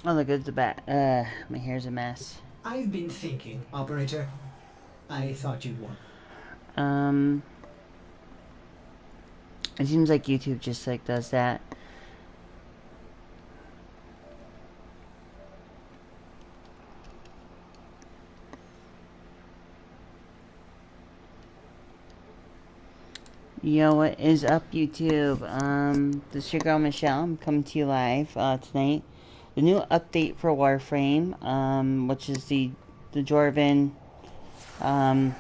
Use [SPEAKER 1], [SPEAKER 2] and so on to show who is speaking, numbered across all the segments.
[SPEAKER 1] Oh, the good's the bad. My hair's a mess.
[SPEAKER 2] I've been thinking, operator. I thought you'd want.
[SPEAKER 1] Um, it seems like YouTube just like does that. Yo, what is up, YouTube? This is your girl Michelle. I'm coming to you live tonight. The new update for Warframe, which is the Jorvin um,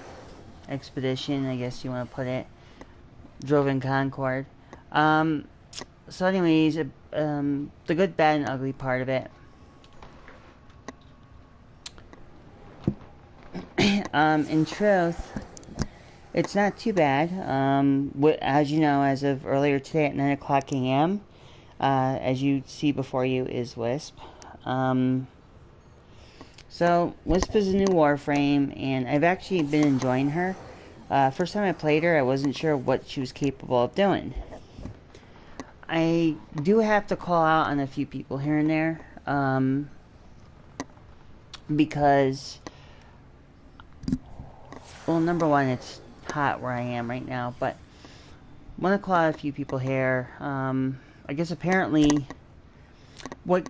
[SPEAKER 1] expedition, I guess you want to put it. Jorvin Concord. Um, so, anyways, the good, bad, and ugly part of it. In truth, it's not too bad. As you know, as of earlier today at 9 o'clock a.m., as you see before you is Wisp. So, Wisp is a new Warframe, and I've actually been enjoying her. First time I played her, I wasn't sure what she was capable of doing. I do have to call out on a few people here and there, because, well, number one, it's hot where I am right now, but I want to call out a few people here. I guess apparently, what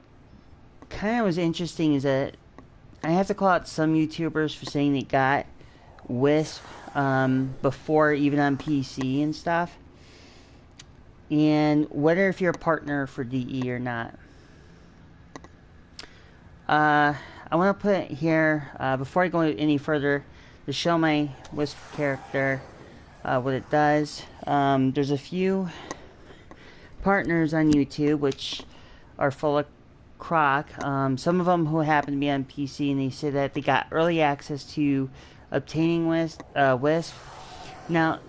[SPEAKER 1] kind of was interesting is that I have to call out some YouTubers for saying they got Wisp before even on PC and stuff. And whether if you're a partner for DE or not. I want to put it here, before I go any further, to show my Wisp character what it does. There's a few partners on YouTube which are full of crock. Some of them who happen to be on PC, and they say that they got early access to obtaining Wisp. Now,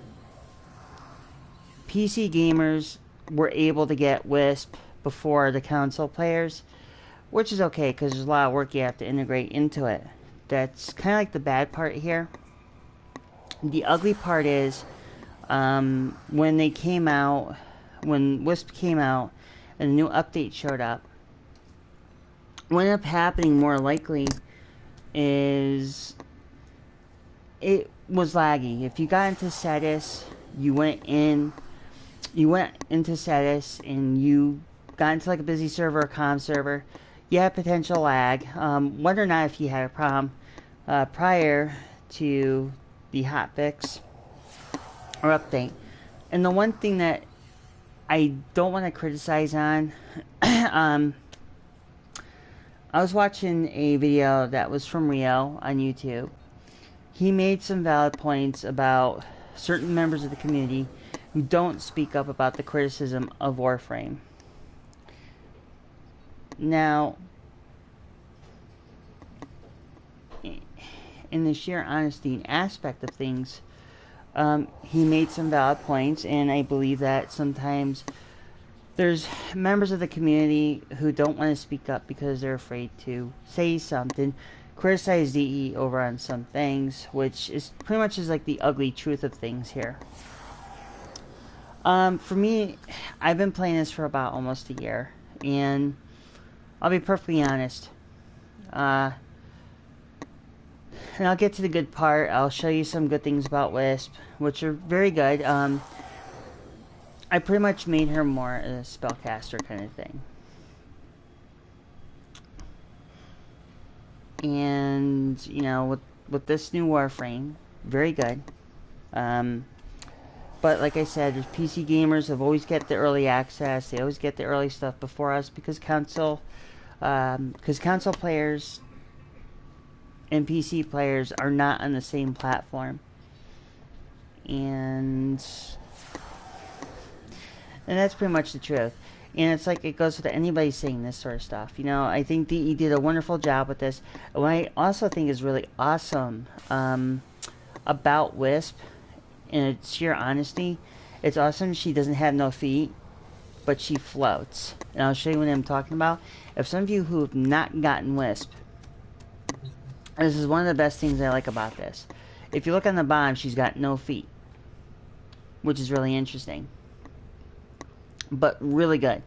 [SPEAKER 1] PC gamers were able to get Wisp before the console players, which is okay because there's a lot of work you have to integrate into it. That's kind of like the bad part here. The ugly part is when they came out, when Wisp came out and the new update showed up, what ended up happening more likely is it was laggy. If you got into status, you went into status and you got into like a busy server or comm server, you had potential lag. Whether or not if you had a problem prior to the hotfix or update. And the one thing that I don't want to criticize on, I was watching a video that was from Rio on YouTube. He made some valid points about certain members of the community who don't speak up about the criticism of Warframe. Now, in the sheer honesty and aspect of things, he made some valid points, and I believe that sometimes there's members of the community who don't want to speak up because they're afraid to say something, criticize DE over on some things, which is pretty much is like the ugly truth of things here. For me, I've been playing this for about almost a year, and I'll be perfectly honest. And I'll get to the good part. I'll show you some good things about Wisp, which are very good. I pretty much made her more a spellcaster kind of thing. And, you know, with this new Warframe, very good. But like I said, PC gamers have always get the early access. They always get the early stuff before us because console players and PC players are not on the same platform. And that's pretty much the truth. And it's like it goes with anybody saying this sort of stuff. You know, I think DE did a wonderful job with this. What I also think is really awesome about Wisp, in its sheer honesty, it's awesome she doesn't have no feet, but she floats. And I'll show you what I'm talking about. If some of you who have not gotten Wisp, this is one of the best things I like about this. If you look on the bottom, she's got no feet, which is really interesting. But really good.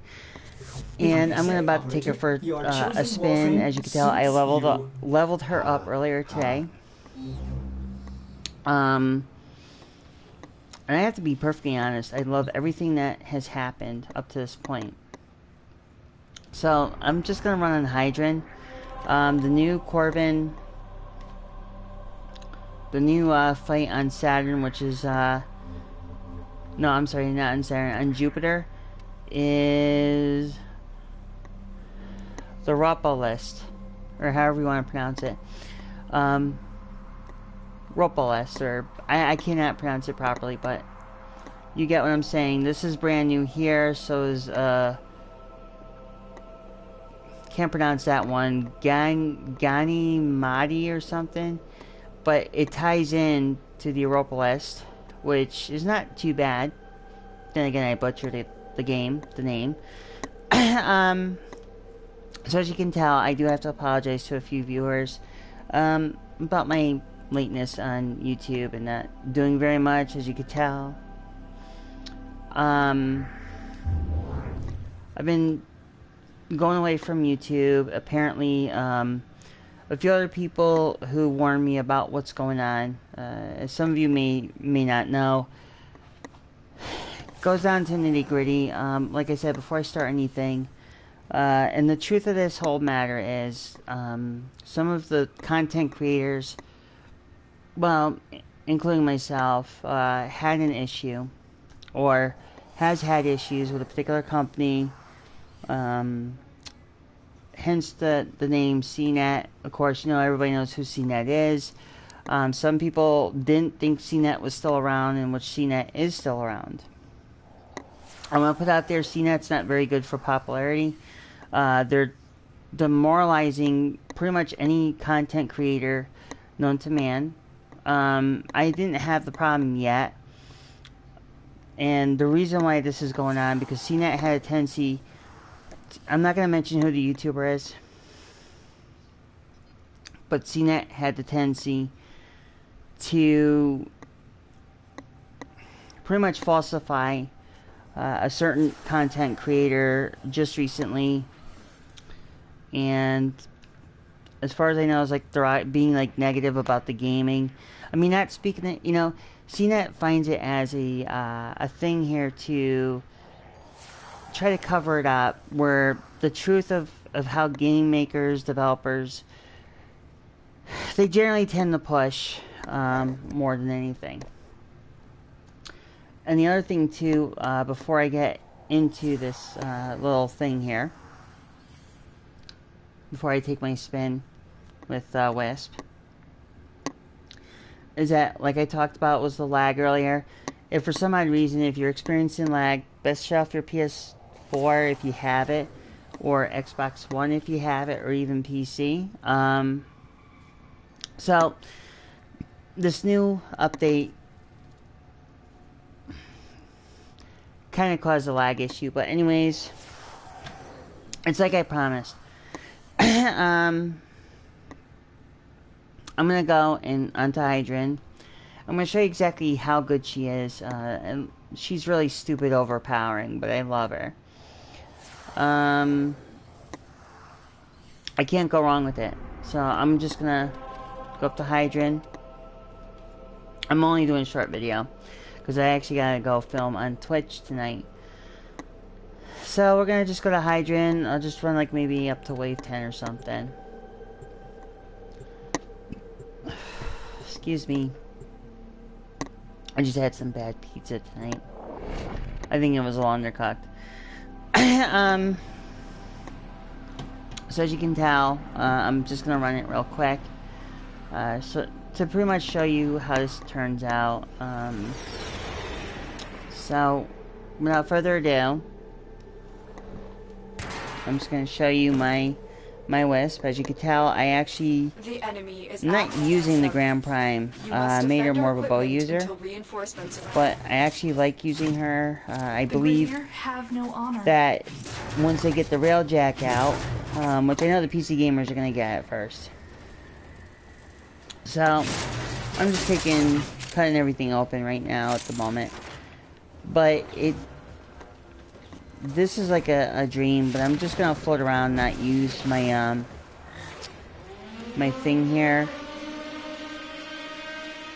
[SPEAKER 1] And I'm about to take her for a spin. As you can tell, I leveled her up earlier today. And I have to be perfectly honest, I love everything that has happened up to this point. So I'm just gonna run on Hydran. The new Corbin, the new fight on Saturn, which is no, I'm sorry, not on Saturn, on Jupiter, is the Ropalist, or however you want to pronounce it. Ropalist, or I cannot pronounce it properly, but you get what I'm saying. This is brand new here, so is can't pronounce that one, Gani Madi or something, but it ties in to the Ropalist, which is not too bad. Then again, I butchered the name. So as you can tell, I do have to apologize to a few viewers about my lateness on YouTube and not doing very much, as you could tell. I've been going away from YouTube. Apparently, a few other people who warned me about what's going on. As some of you may not know, goes down to nitty gritty. Like I said, before I start anything, and the truth of this whole matter is, some of the content creators, well, including myself, had an issue, or has had issues with a particular company, hence the name CNET. Of course, you know, everybody knows who CNET is. Some people didn't think CNET was still around, in which CNET is still around. I'm going to put out there, CNET's not very good for popularity. They're demoralizing pretty much any content creator known to man. I didn't have the problem yet. And the reason why this is going on, because CNET had a tendency, I'm not going to mention who the YouTuber is, but CNET had the tendency to pretty much falsify a certain content creator just recently, and as far as I know, it's like they're being like negative about the gaming. I mean, not speaking it, you know, CNET finds it as a thing here to try to cover it up, where the truth of how game makers, developers, they generally tend to push more than anything. And the other thing too, before I get into this little thing here, before I take my spin with Wisp, is that, like I talked about, was the lag earlier. If for some odd reason, if you're experiencing lag, best shut off your PS4 if you have it, or Xbox One if you have it, or even PC. So, this new update kind of caused a lag issue, but anyways, it's like I promised. I'm gonna go onto Hydran. I'm gonna show you exactly how good she is, and she's really stupid overpowering, but I love her. I can't go wrong with it. So I'm just gonna go up to Hydran. I'm only doing a short video because I actually gotta go film on Twitch tonight. So we're gonna just go to Hydran. I'll just run like maybe up to wave 10 or something. Excuse me. I just had some bad pizza tonight. I think it was a little undercooked. So as you can tell, I'm just gonna run it real quick. So to pretty much show you how this turns out. So without further ado, I'm just gonna show you my Wisp. As you can tell, I actually am not using the Grand Prime. I made her more of a bow user, but I actually like using her. I believe that once they get the Railjack out, which I know the PC gamers are going to get at first. So, I'm just cutting everything open right now at the moment. But this is like a dream, but I'm just gonna float around, not use my my thing here.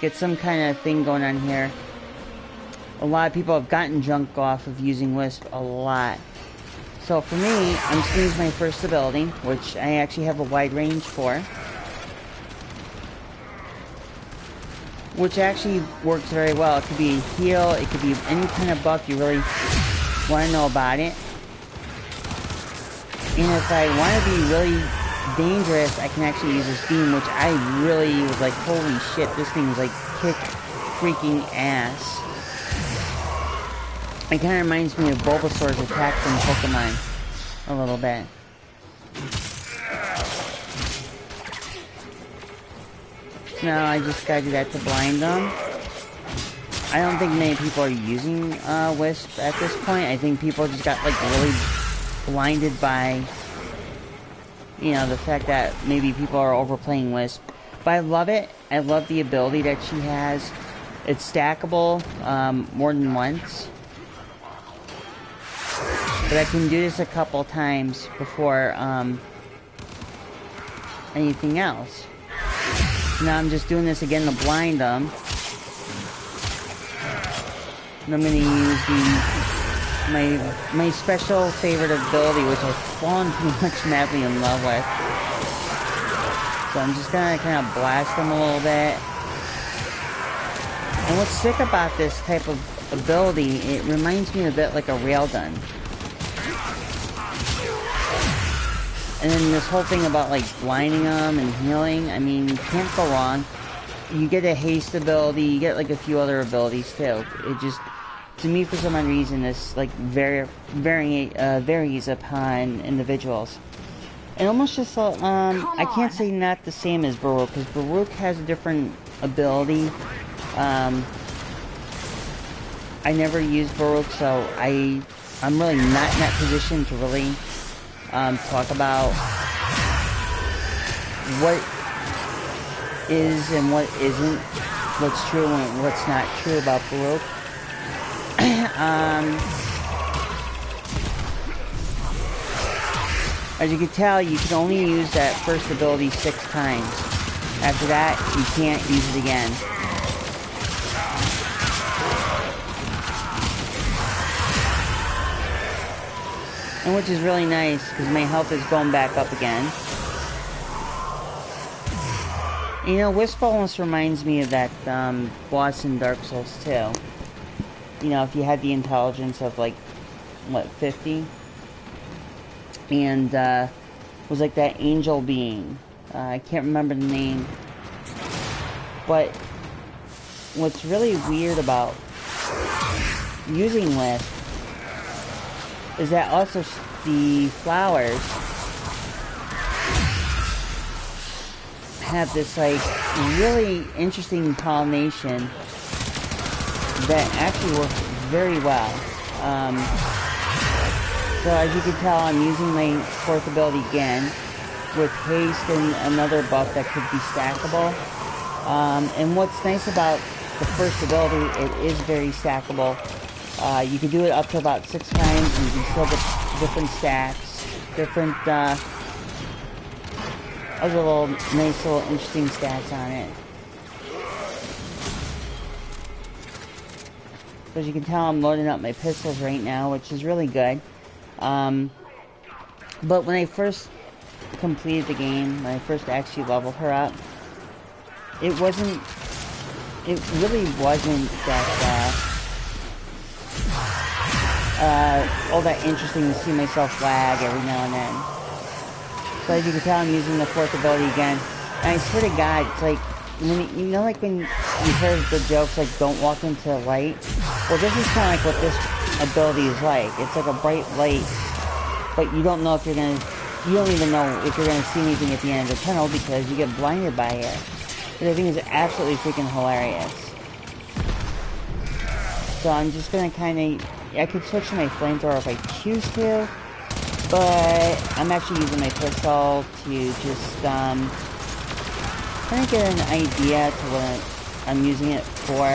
[SPEAKER 1] Get some kind of thing going on here. A lot of people have gotten junk off of using Wisp a lot. So for me, I'm just gonna use my first ability, which I actually have a wide range for. Which actually works very well. It could be a heal, it could be any kind of buff you really want to know about it. And if I want to be really dangerous, I can actually use this beam, which I really was like, holy shit, this thing is like kick freaking ass. It kind of reminds me of Bulbasaur's attack from Pokemon a little bit. Now I just gotta do that to blind them. I don't think many people are using Wisp at this point. I think people just got like really blinded by, you know, the fact that maybe people are overplaying Wisp. But I love it. I love the ability that she has. It's stackable more than once. But I can do this a couple times before anything else. Now I'm just doing this again to blind them. And I'm going to use my special favorite ability, which I've fallen pretty much madly in love with. So I'm just going to kind of blast them a little bit. And what's sick about this type of ability, it reminds me a bit like a railgun. And then this whole thing about like blinding them and healing, I mean, you can't go wrong. You get a haste ability, you get like a few other abilities too. It just, to me for some odd reason, this like varies upon individuals. And almost just, I can't say not the same as Baruch, because Baruch has a different ability. I never used Baruch, so I'm really not in that position to really talk about what is and what isn't, what's true and what's not true about Baruch. As you can tell, you can only use that first ability 6 times. After that, you can't use it again. And which is really nice, because my health is going back up again. You know, Wisp almost reminds me of that boss in Dark Souls 2. You know, if you had the intelligence of, like, what, 50? And was like that angel being. I can't remember the name. But what's really weird about using Wisp is that also the flowers have this like really interesting pollination that actually works very well. So as you can tell, I'm using my 4th ability again with haste and another buff that could be stackable. And what's nice about the first ability, it is very stackable. You can do it up to about 6 times, and you can still get different stacks, different other little nice little interesting stats on it. So as you can tell, I'm loading up my pistols right now, which is really good. But when I first completed the game, when I first actually leveled her up, it really wasn't that all that interesting to see myself lag every now and then. So as you can tell, I'm using the 4th ability again. And I swear to God, it's like, when you know, like when you heard the jokes like, don't walk into light? Well, this is kind of like what this ability is like. It's like a bright light, but you don't know if you don't even know if you're gonna see anything at the end of the tunnel because you get blinded by it. Which I think is absolutely freaking hilarious. So I'm just gonna I could switch to my flamethrower if I choose to, but I'm actually using my pistol to just kind of get an idea to what I'm using it for.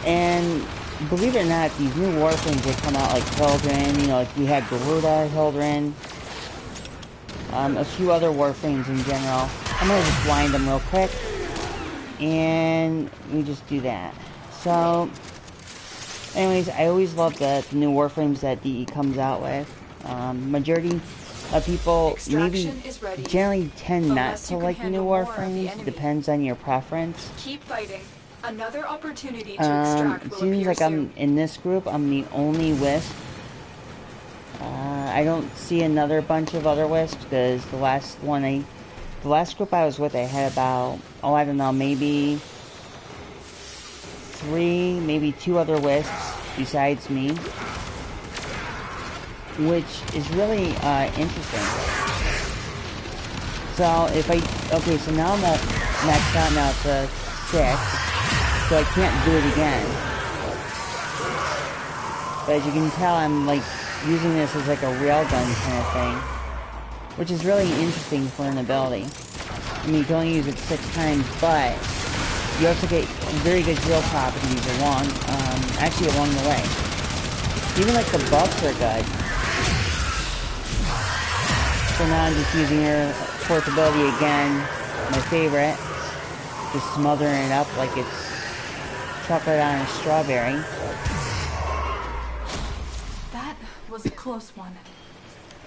[SPEAKER 1] And believe it or not, these new Warframes that come out, like Hildren, you know, like we had Garuda, Hildren, a few other Warframes in general. I'm gonna just blind them real quick, and we just do that. So, anyways, I always love the new Warframes that DE comes out with. Majority of people maybe generally tend not to like the new Warframes. Depends on your preference.
[SPEAKER 3] Keep fighting. Another opportunity to extract
[SPEAKER 1] it
[SPEAKER 3] will
[SPEAKER 1] seems
[SPEAKER 3] appear
[SPEAKER 1] like
[SPEAKER 3] soon.
[SPEAKER 1] I'm in this group. I'm the only Wisp. I don't see another bunch of other Wisps because the last group I was with, I had about, oh, I don't know, maybe 3, maybe 2 other Wisps besides me, which is really interesting. So if okay, so now I'm maxed out now to 6, so I can't do it again. But as you can tell, I'm like using this as like a railgun kind of thing, which is really interesting for an ability. I mean, you can only use it 6 times, but you also get very good heal properties actually along the way. Even like the buffs are good. So now I'm just using her 4th ability again, my favorite, just smothering it up like it's chocolate on a strawberry.
[SPEAKER 3] That was a close one.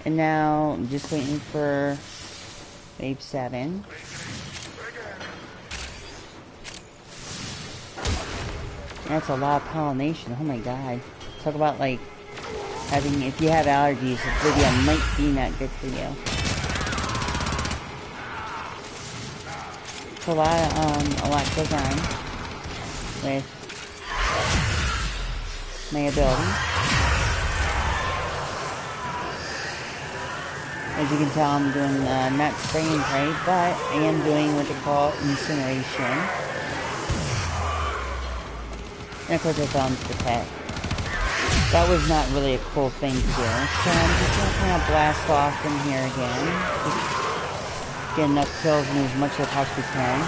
[SPEAKER 1] And now I'm just waiting for wave 7. That's a lot of pollination. Oh my god. Talk about like having, if you have allergies, this video might be not good for you. So a lot goes on with my ability. As you can tell, I'm doing not spray and pray, but I am doing what they call incineration. And of course I fell into the pit. That was not really a cool thing to do. So I'm just going to kind of blast off from here again. Just get enough kills and as much as I possibly can.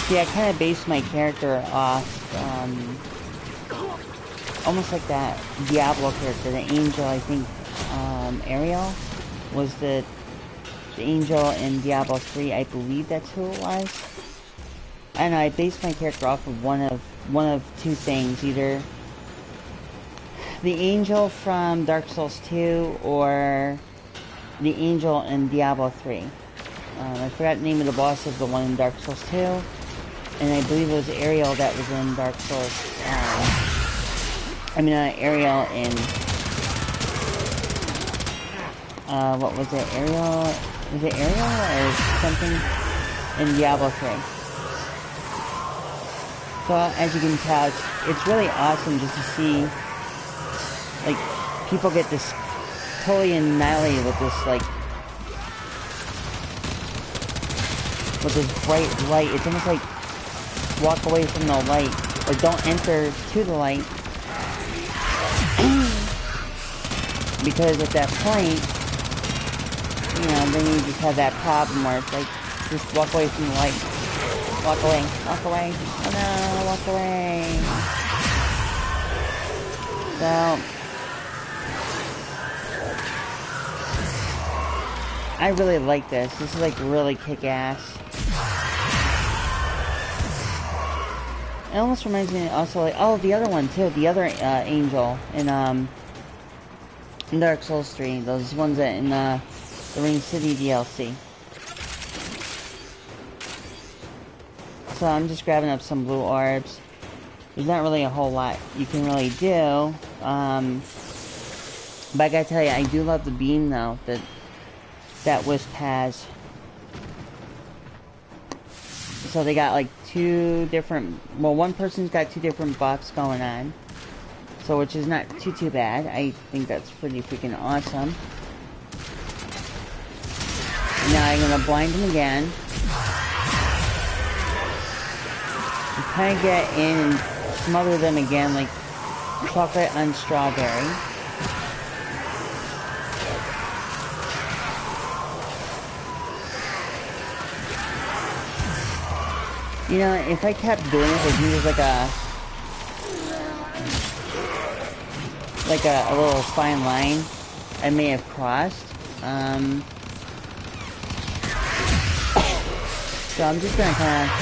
[SPEAKER 1] See, I kind of based my character off, almost like that Diablo character, the angel, I think, Ariel was the angel in Diablo 3, I believe that's who it was. I don't know, I based my character off of one of 2 things, either the angel from Dark Souls 2 or the angel in Diablo 3. I forgot the name of the boss of the one in Dark Souls 2, and I believe it was Ariel that was in Dark Souls, Ariel in, what was it, Ariel? Was it Ariel or something in Diablo 3? So as you can tell, it's really awesome just to see, like, people get this totally annihilated with this, like, with this bright light. It's almost like walk away from the light, or don't enter to the light, because at that point, you know, then you just have that problem where it's like, just walk away from the light. Walk away. Walk away. Oh no, walk away. So, I really like this. This is like really kick-ass. It almost reminds me also like, oh, the other one too, the other angel in Dark Souls 3. Those ones that in the Ring City DLC. So I'm just grabbing up some blue orbs. There's not really a whole lot you can really do. But I gotta tell you, I do love the beam though that Wisp has. So they got like 2 different, well, one person's got 2 different buffs going on. So which is not too bad. I think that's pretty freaking awesome. Now I'm gonna blind him again. And kind of get in and smother them again like chocolate on strawberry. You know, if I kept doing this, I think there's like a little fine line I may have crossed. So I'm just gonna kind of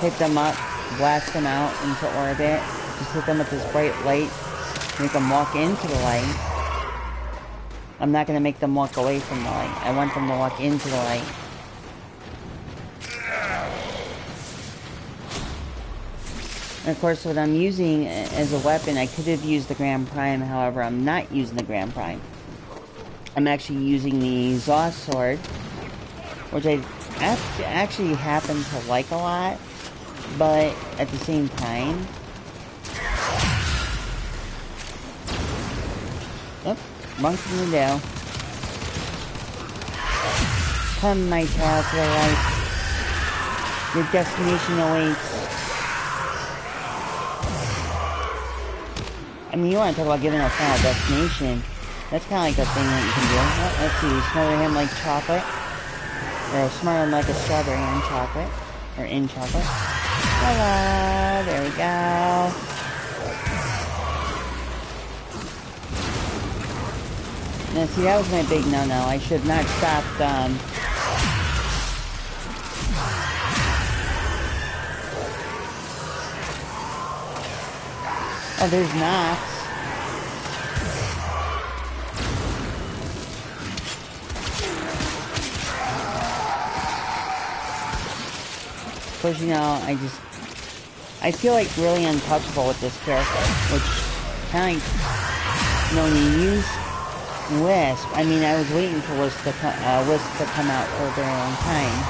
[SPEAKER 1] hit them up, blast them out into orbit, just hit them with this bright light, make them walk into the light. I'm not gonna make them walk away from the light. I want them to walk into the light. And of course, what I'm using as a weapon, I could have used the Grand Prime, however, I'm not using the Grand Prime. I'm actually using the Zaw Sword, which I actually happen to like a lot, but at the same time... Oh, wrong thing to do. Come, my child, to the light. Your destination awaits. I mean, you want to talk about giving a final destination. That's kind of like a thing that you can do. Oh, let's see, smother him like chocolate. Or smother him like a strawberry in chocolate. Or in chocolate. Voila! There we go. Now, see, that was my big no-no. I should not stop, Oh, there's Nox. Of course, you know, I feel like really untouchable with this character, which kind of, you know, when you use Wisp, I mean, I was waiting for Wisp to come out for a very long time.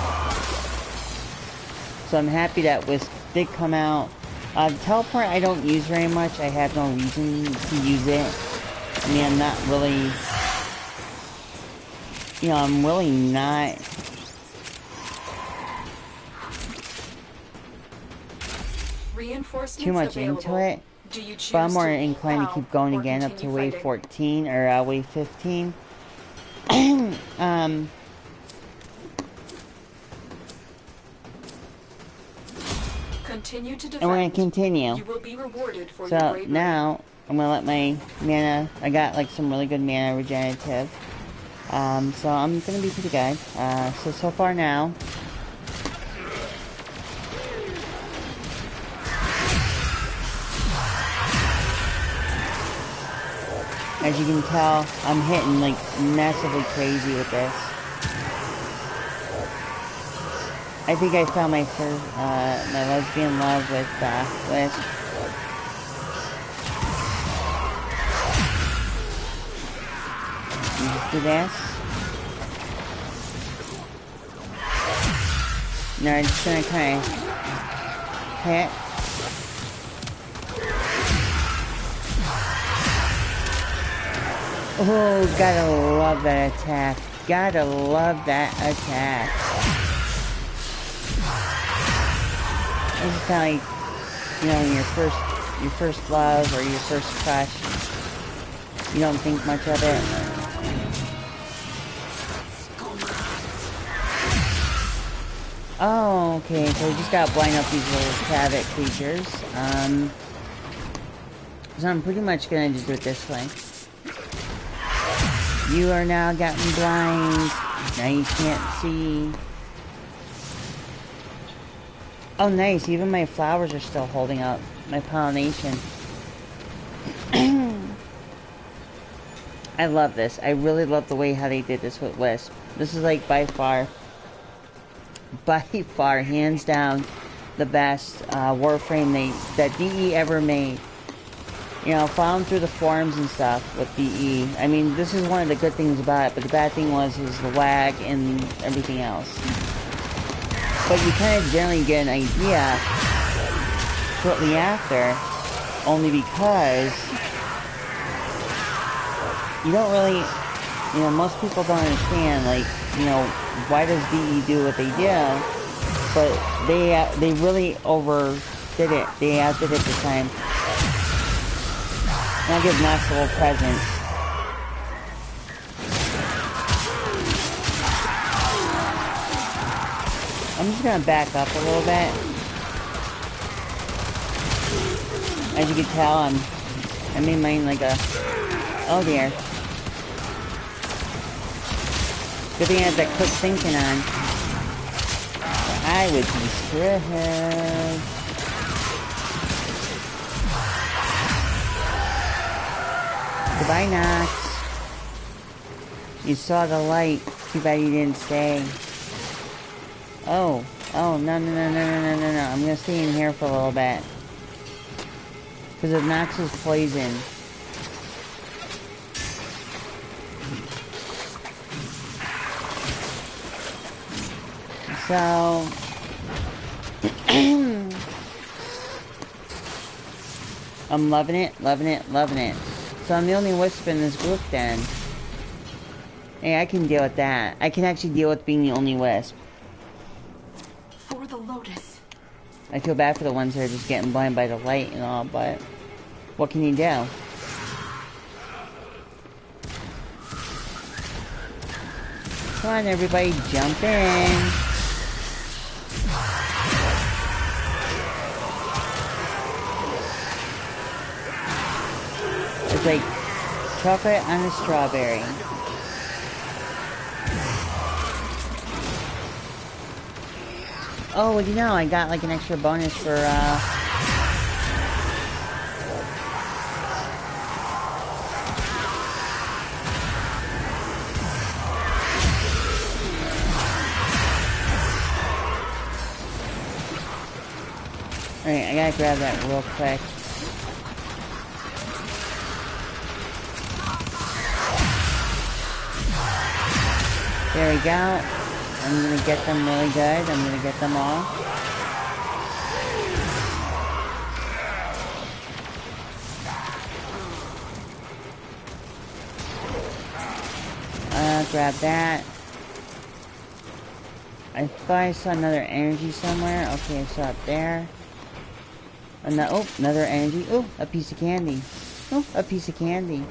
[SPEAKER 1] So I'm happy that Wisp did come out. Teleport I don't use very much. I have no reason to use it. I mean, I'm not really... You know, I'm really not... too much into it. But I'm more inclined to keep going again up to wave 14, or wave 15.
[SPEAKER 3] Continue to defend.
[SPEAKER 1] And we're going to continue.
[SPEAKER 3] You will be rewarded for
[SPEAKER 1] so
[SPEAKER 3] your bravery.
[SPEAKER 1] Now, I'm going to let my mana... I got like some really good mana regenerative. So I'm going to be pretty good. So far now... As you can tell, I'm hitting like massively crazy with this. I think I found my first, my lesbian love with Wisp. Just do this. Now I'm just gonna kind of hit. Oh, gotta love that attack. Gotta love that attack. It's kind of like, you know, your first love or your first crush. You don't think much of it. Oh, okay. So we just gotta blind up these little Kavik creatures. So I'm pretty much gonna just do it this way. You are now gotten blind. Now you can't see. Oh, nice. Even my flowers are still holding up. My pollination. I love this. I really love the way how they did this with Wisp. This is like by far, hands down, the best Warframe that DE ever made. You know, following through the forums and stuff with DE. I mean, this is one of the good things about it, but the bad thing was the lag and everything else. But you kind of generally get an idea shortly after, only because you don't really, you know, most people don't understand, like, you know, why does DE do what they do, but they really overdid it. They outdid it this time. And I'll give Nox a little present. I'm just gonna back up a little bit. As you can tell, I made mine like a... Oh dear. Good thing I had that quick thinking on. Or I would be screwed. Goodbye, Nox. You saw the light. Too bad you didn't stay. Oh. Oh, no. I'm gonna stay in here for a little bit. Because of Nox's poison. So... I'm loving it. So I'm the only wisp in this group then. Hey, I can deal with that. I can actually deal with being the only wisp.
[SPEAKER 3] For the Lotus.
[SPEAKER 1] I feel bad for the ones that are just getting blinded by the light and all, but what can you do? Come on, everybody, jump in. It's like chocolate on a strawberry. Oh, well, you know, I got like an extra bonus for, Alright, I gotta grab that real quick. There we go. I'm gonna get them really good. I'm gonna get them all. Grab that. I thought I saw another energy somewhere. Okay, I saw it there. Oh, another energy. Oh, a piece of candy. Oh, a piece of candy.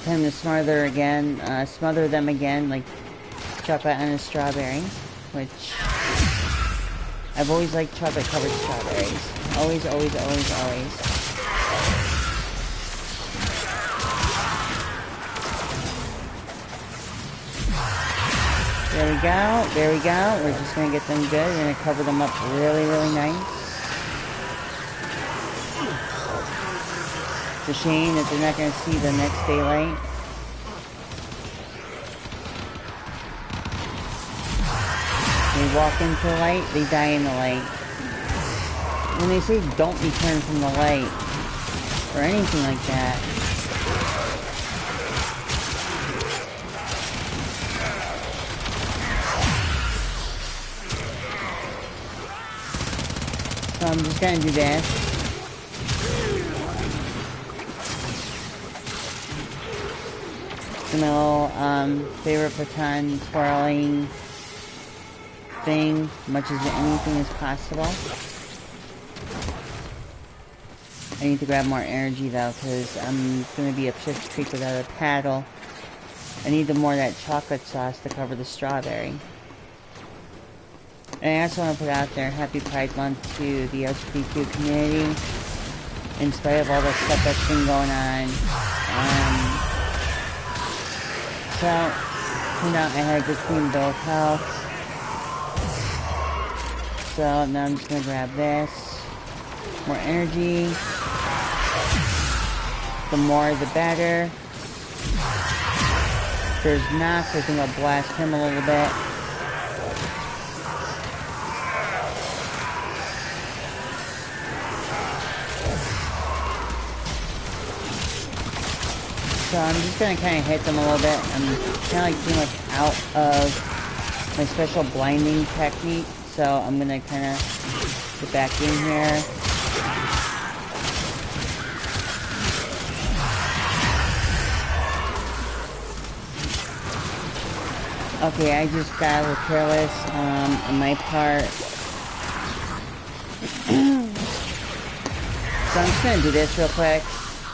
[SPEAKER 1] Time to smother them again, like chocolate on a strawberry, which I've always liked chocolate covered strawberries. Always. There we go. We're just gonna get them good. We're gonna cover them up really nice. It's a shame that they're not going to see the next daylight. They walk into the light, they die in the light. When they say don't return from the light, or anything like that. So I'm just going to do this. My little favorite baton twirling thing, much as anything is possible. I need to grab more energy though, because I'm going to be up Shift Creek without a paddle. I need more of that chocolate sauce to cover the strawberry. And I also want to put out there Happy Pride Month to the LGBTQ community. In spite of all the stuff that's been going on. So, turned out I had a good clean bill of health. So, now I'm just going to grab this. More energy. The more, the better. If there's Nox, I think I'll blast him a little bit. So I'm just going to kind of hit them a little bit. I'm kind of like pretty much out of my special blinding technique. So I'm going to kind of get back in here. Okay, I just got a little careless on my part. So I'm just going to do this real quick.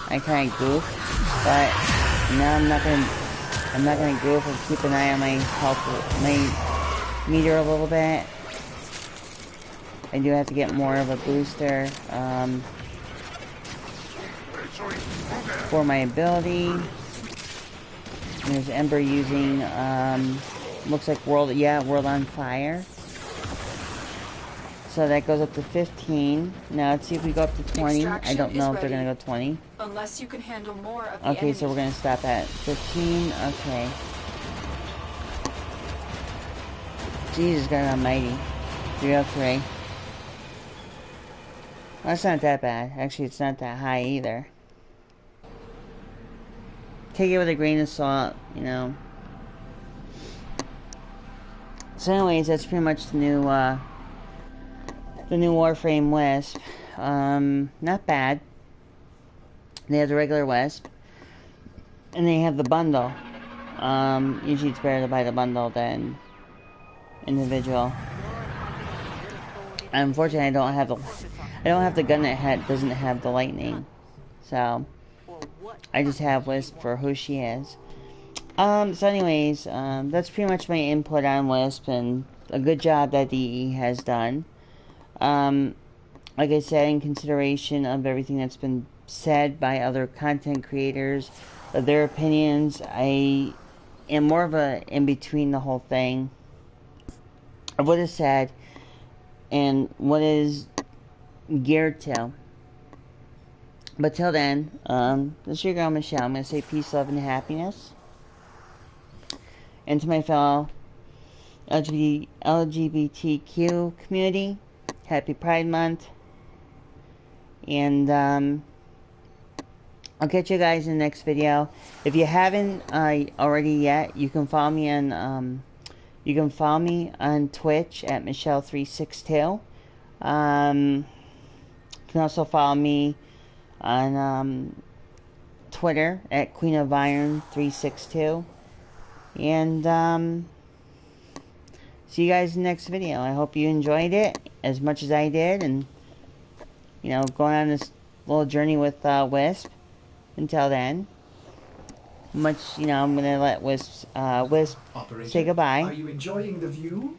[SPEAKER 1] I kind of goofed. But now I'm not going to I'm not gonna goof and keep an eye on my health, my meter a little bit. I do have to get more of a booster for my ability. And there's Ember using looks like World on Fire. So that goes up to 15. Now let's see if we go up to 20. I don't know if they're gonna go 20.
[SPEAKER 3] Unless you can handle more of the
[SPEAKER 1] Okay,
[SPEAKER 3] enemy.
[SPEAKER 1] so we're gonna stop at 15. Okay. Jesus God Almighty. 303. Well, that's not that bad. Actually, it's not that high either. Take it with a grain of salt, you know. So anyways, that's pretty much the new Warframe Wisp. Not bad. They have the regular Wisp. And they have the bundle. Usually it's better to buy the bundle than individual. Unfortunately, I don't have the gun that doesn't have the lightning. So I just have Wisp for who she is. So anyways, that's pretty much my input on Wisp, and a good job that DE has done. Like I said, in consideration of everything that's been said by other content creators, their opinions, I am more of a in between the whole thing of what is said and what is geared to. But till then, this is your girl Michelle. I'm going to say peace, love, and happiness. And to my fellow LGBTQ community, happy Pride Month. And I'll catch you guys in the next video. If you haven't already yet, you can follow me on Twitch at Michelle362. You can also follow me on Twitter at Queen of Iron 362. And see you guys in the next video. I hope you enjoyed it as much as I did, and you know, going on this little journey with Wisp. Until then, I'm gonna let Wisp
[SPEAKER 2] Operator,
[SPEAKER 1] say goodbye.
[SPEAKER 2] Are you enjoying the view?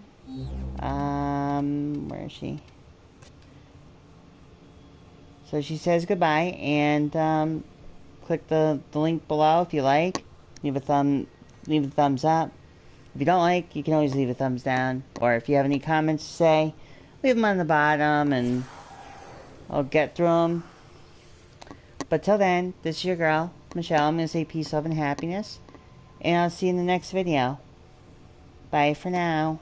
[SPEAKER 1] Where is she? So she says goodbye, and click the link below if you like. Leave a thumbs up. If you don't like, you can always leave a thumbs down. Or if you have any comments to say, leave them on the bottom, and I'll get through them. But till then, this is your girl, Michelle. I'm going to say peace, love, and happiness. And I'll see you in the next video. Bye for now.